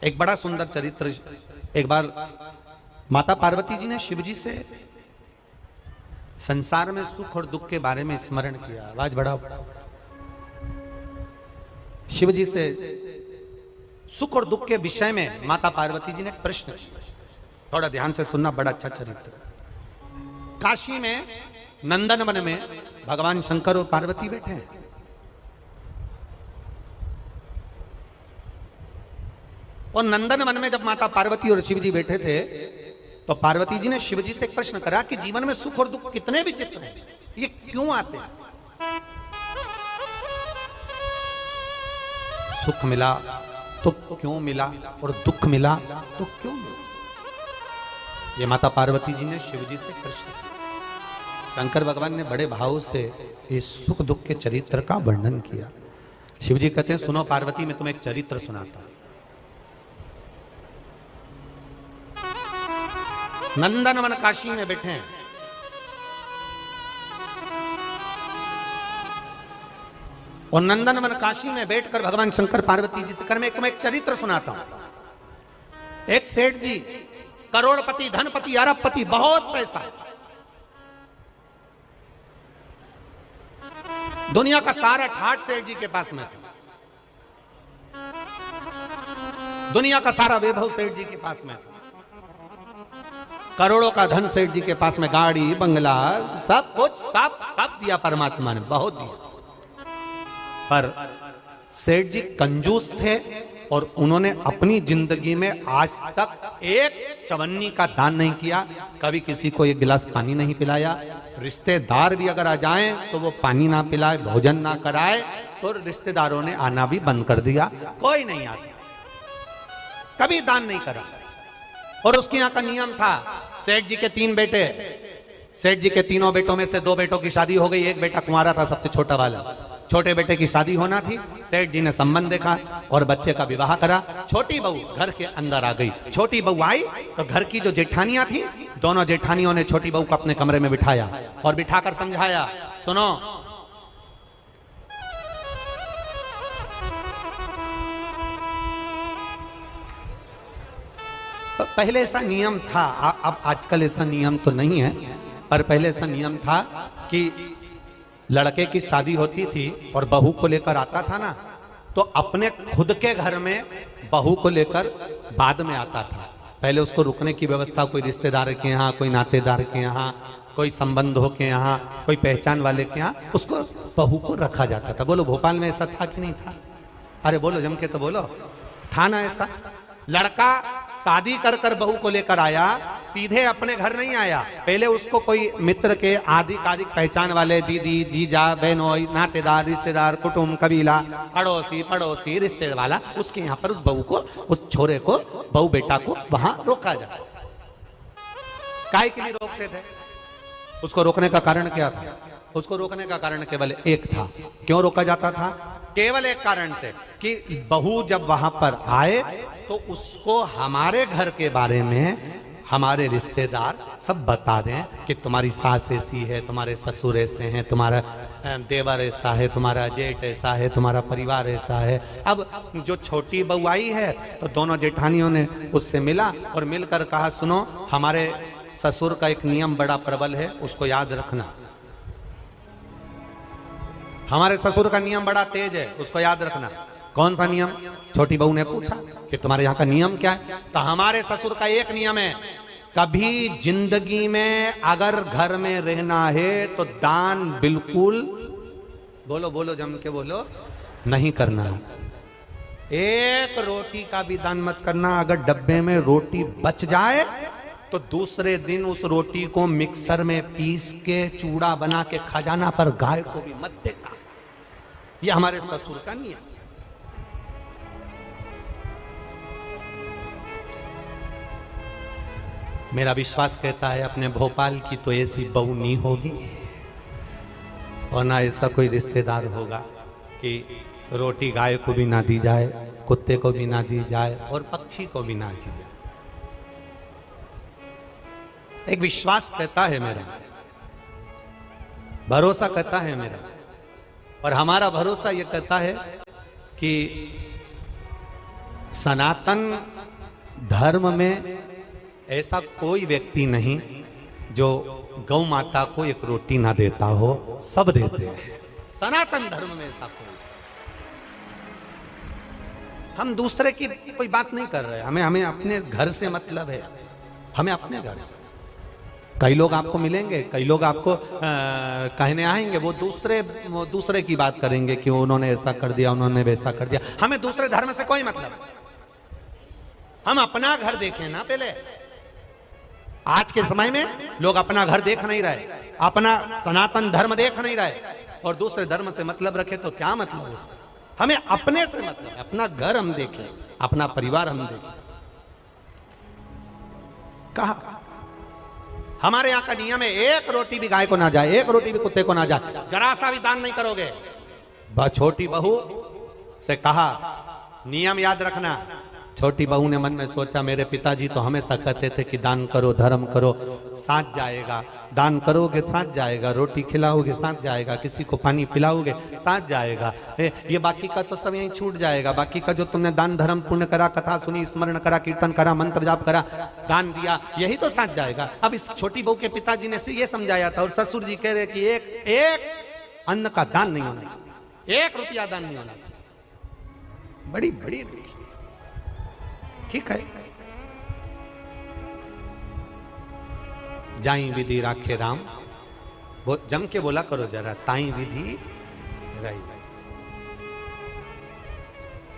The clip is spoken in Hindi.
एक बड़ा सुंदर चरित्र। एक बार माता पार्वती जी ने शिव जी से संसार में सुख और दुख के बारे में स्मरण किया। आवाज बढ़ाओ। शिव जी से सुख और दुख के विषय में माता पार्वती जी ने प्रश्न किया। थोड़ा ध्यान से सुनना, बड़ा अच्छा चरित्र। काशी में नंदन वन में भगवान शंकर और पार्वती बैठे हैं। और नंदन वन में जब माता पार्वती और शिव जी बैठे थे तो पार्वती जी ने शिव जी से एक प्रश्न करा कि जीवन में सुख और दुख कितने विचित्र हैं, ये क्यों आते हैं? सुख मिला तो क्यों मिला और दुख मिला तो क्यों मिला? ये माता पार्वती जी ने शिव जी से प्रश्न किया। शंकर भगवान ने बड़े भाव से इस सुख दुख के चरित्र का वर्णन किया। शिव जी कहते हैं, सुनो पार्वती, मैं तुम्हें एक चरित्र सुनाता हूं। नंदनवन काशी में बैठे हैं। और नंदनवन काशी में बैठकर भगवान शंकर पार्वती जी से कर मैं तुम्हें एक चरित्र सुनाता हूं। एक सेठ जी, करोड़पति, धनपति, अरबपति, बहुत पैसा, दुनिया का सारा ठाट सेठ जी के पास में था। दुनिया का सारा वैभव सेठ जी के पास में था। करोड़ों का धन सेठ जी के पास में, गाड़ी बंगला सब कुछ सब दिया परमात्मा ने, बहुत दिया। पर सेठ जी कंजूस थे और उन्होंने अपनी जिंदगी में आज तक एक चवन्नी का दान नहीं किया। कभी किसी को एक गिलास पानी नहीं पिलाया। रिश्तेदार भी अगर आ जाएं तो वो पानी ना पिलाए, भोजन ना कराए, तो रिश्तेदारों ने आना भी बंद कर दिया। कोई नहीं आता, कभी दान नहीं करा। और उसके यहाँ का नियम था, सेठ जी के 3 बेटे, सेठ जी के तीनों बेटों में से 2 बेटों की शादी हो गई, एक बेटा कुंवारा था, सबसे छोटा वाला। छोटे बेटे की शादी होना थी। सेठ जी ने संबंध देखा और बच्चे का विवाह करा। छोटी बहू घर के अंदर आ गई। छोटी बहू आई तो घर की जो जेठानियां थी, दोनों जेठानियों ने छोटी बहू को अपने कमरे में बिठाया और बिठाकर समझाया, सुनो, पहले ऐसा नियम था, अब आजकल ऐसा नियम तो नहीं है, पर पहले ऐसा नियम था कि लड़के की शादी होती थी और बहू को लेकर आता था ना, तो अपने खुद के घर में बहू को लेकर बाद में आता था। पहले उसको रुकने की व्यवस्था कोई रिश्तेदार के यहाँ, कोई नातेदार के यहाँ, कोई संबंधों के यहाँ, कोई पहचान वाले के यहाँ, उसको बहू को रखा जाता था। बोलो भोपाल में ऐसा था कि नहीं था? अरे बोलो, जम के तो बोलो, था ना ऐसा? लड़का शादी कर कर बहू को लेकर आया, सीधे अपने घर नहीं आया। पहले उसको कोई मित्र के आधिक पहचान वाले, दीदी, जीजा, बहनोई, नातेदार, रिश्तेदार, कुटुंब, कबीला, अड़ोसी पड़ोसी, रिश्तेदार वाला, उसके यहाँ पर उस बहू को, उस छोरे को, बहू बेटा को वहां रोका जाता। काहे के लिए रोकते थे? उसको रोकने का कारण क्या था? उसको रोकने का कारण केवल एक था। क्यों रोका जाता था? केवल एक कारण से कि बहू जब वहां पर आए तो उसको हमारे घर के बारे में हमारे रिश्तेदार सब बता दें कि तुम्हारी सास ऐसी है, तुम्हारे ससुर ऐसे हैं, तुम्हारा देवर ऐसा है, तुम्हारा जेठ ऐसा है, तुम्हारा परिवार ऐसा है। अब जो छोटी बहू आई है तो दोनों जेठानियों ने उससे मिला और मिलकर कहा, सुनो, हमारे ससुर का एक नियम बड़ा प्रबल है, उसको याद रखना। हमारे ससुर का नियम बड़ा तेज है, उसको याद रखना। कौन सा नियम? छोटी बहू ने पूछा कि तुम्हारे यहाँ का नियम क्या है? तो हमारे ससुर का एक नियम है, कभी जिंदगी में अगर घर में रहना है तो दान बिल्कुल, बोलो बोलो, जम के बोलो, नहीं करना। एक रोटी का भी दान मत करना। अगर डब्बे में रोटी बच जाए तो दूसरे दिन उस रोटी को मिक्सर में पीस के चूड़ा बना के खजाना पर गाय को भी मत देना। यह हमारे ससुर का नियम। मेरा विश्वास कहता है अपने भोपाल की तो ऐसी बहू नहीं होगी और ना ऐसा कोई रिश्तेदार होगा कि रोटी गाय को भी ना दी जाए, कुत्ते को भी ना दी जाए और पक्षी को भी ना दी जाए। एक विश्वास कहता है मेरा, भरोसा कहता है मेरा, और हमारा भरोसा यह कहता है कि सनातन धर्म में ऐसा कोई व्यक्ति नहीं जो गौ माता को एक रोटी ना देता हो, सब देते हैं। सनातन धर्म में ऐसा कोई, हम दूसरे की कोई बात नहीं कर रहे, हमें अपने घर से मतलब है, हमें अपने घर से। कई लोग आपको मिलेंगे, कई लोग आपको कहने आएंगे, वो दूसरे की बात करेंगे कि उन्होंने ऐसा कर दिया, उन्होंने वैसा कर दिया। हमें दूसरे धर्म से कोई मतलब, हम अपना घर देखें ना पहले। आज के समय में लोग अपना घर देख नहीं रहे, अपना सनातन धर्म देख नहीं रहे और दूसरे धर्म से मतलब रखे तो क्या मतलब उसका? हमें अपने से मतलब है, अपना घर हम देखें, अपना परिवार हम देखें। कहा हमारे यहां का नियम है, एक रोटी भी गाय को ना जाए, एक रोटी भी कुत्ते को ना जाए, जरा सा भी दान नहीं करोगे। छोटी बहू से कहा, नियम याद रखना। छोटी बहू ने मन में सोचा, मेरे पिताजी तो हमेशा कहते थे कि दान करो, धर्म करो, साथ जाएगा। दान करोगे साथ जाएगा, रोटी खिलाओगे साथ जाएगा, किसी को पानी पिलाओगे साथ जाएगा। ये बाकी का तो सब यहीं छूट जाएगा। बाकी का जो तुमने दान धर्म पुण्य करा, कथा सुनी, स्मरण करा, कीर्तन करा, मंत्र जाप करा, दान दिया, यही तो साथ जाएगा। अब इस छोटी बहू के पिताजी ने ये समझाया था और ससुर जी कह रहे कि एक अन्न का दान नहीं होना चाहिए, 1 रुपया दान नहीं होना चाहिए। बड़ी बड़ी ठीक है, जाई विधि राखे राम, वो जम के बोला करो जरा, ताई विधि रही।